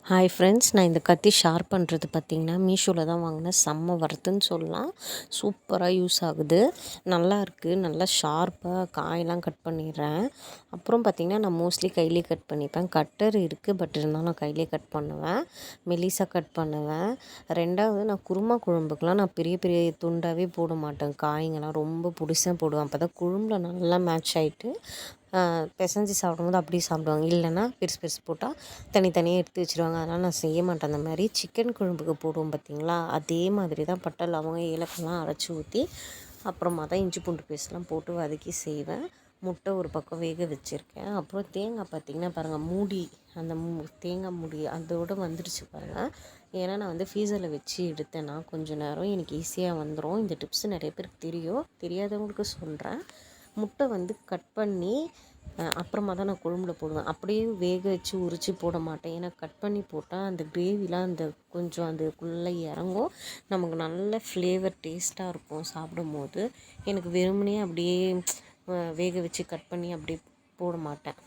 Hi friends, நான் இந்த கத்தி ஷார்ப் பண்ணுறது பார்த்திங்கன்னா மீஷோவில் தான் வாங்கினேன். செம்ம வர்த்துன்னு சொல்லலாம். சூப்பராக யூஸ் ஆகுது, நல்லா இருக்குது, நல்லா ஷார்ப்பாக காயெல்லாம் கட் பண்ணிடுறேன். அப்புறம் பார்த்திங்கன்னா நான் மோஸ்ட்லி கையிலே கட் பண்ணிப்பேன். கட்டர் இருக்குது, பட் இருந்தாலும் நான் கையிலே கட் பண்ணுவேன், மெலிசாக கட் பண்ணுவேன். ரெண்டாவது, நான் குருமா குழம்புக்கெலாம் நான் பெரிய பெரிய துண்டாகவே போட மாட்டேன். காய்ங்கெல்லாம் ரொம்ப பிடிச்சா போடுவேன். அப்போ தான் குழம்புல நல்லா மேட்ச் ஆகிட்டு பிசைஞ்சு சாப்பிடும்போது அப்படியே சாப்பிடுவாங்க. இல்லைன்னா பெருசு பெருசு போட்டால் தனித்தனியாக எடுத்து வச்சுருவாங்க. அதனால் நான் செய்ய மாட்டேன். அந்த மாதிரி சிக்கன் குழம்புக்கு போடுவோம் பார்த்திங்களா, அதே மாதிரி தான் பட்டை லவங்கம் ஏலக்காய்லாம் அரைச்சி ஊற்றி அப்புறமா தான் இஞ்சி பூண்டு பேஸ்ட்லாம் போட்டு வதக்கி செய்வேன். முட்டை ஒரு பக்கம் வேக வச்சுருக்கேன். அப்புறம் தேங்காய் பார்த்திங்கன்னா பாருங்கள், மூடி அந்த தேங்காய் மூடி அதோடு வந்துடுச்சு பாருங்கள். ஏன்னா நான் வந்து ஃப்ரீசரில் வச்சு எடுத்தேன்னா கொஞ்சம் நேரம் எனக்கு ஈஸியாக வந்துடும். இந்த டிப்ஸ் நிறைய பேருக்கு தெரியும், தெரியாதவங்களுக்கு சொல்கிறேன். முட்டை வந்து கட் பண்ணி அப்புறமா தான் நான் குழம்புல போடுவேன். அப்படியே வேக வச்சு உரித்து போட மாட்டேன். ஏன்னா கட் பண்ணி போட்டால் அந்த கிரேவிலாம் அந்த கொஞ்சம் அதுக்குள்ளே இறங்கும், நமக்கு நல்ல ஃப்ளேவர் டேஸ்ட்டாக இருக்கும் சாப்பிடும்போது. எனக்கு வெறுமனே அப்படியே வேக வச்சு கட் பண்ணி அப்படியே போட மாட்டேன்.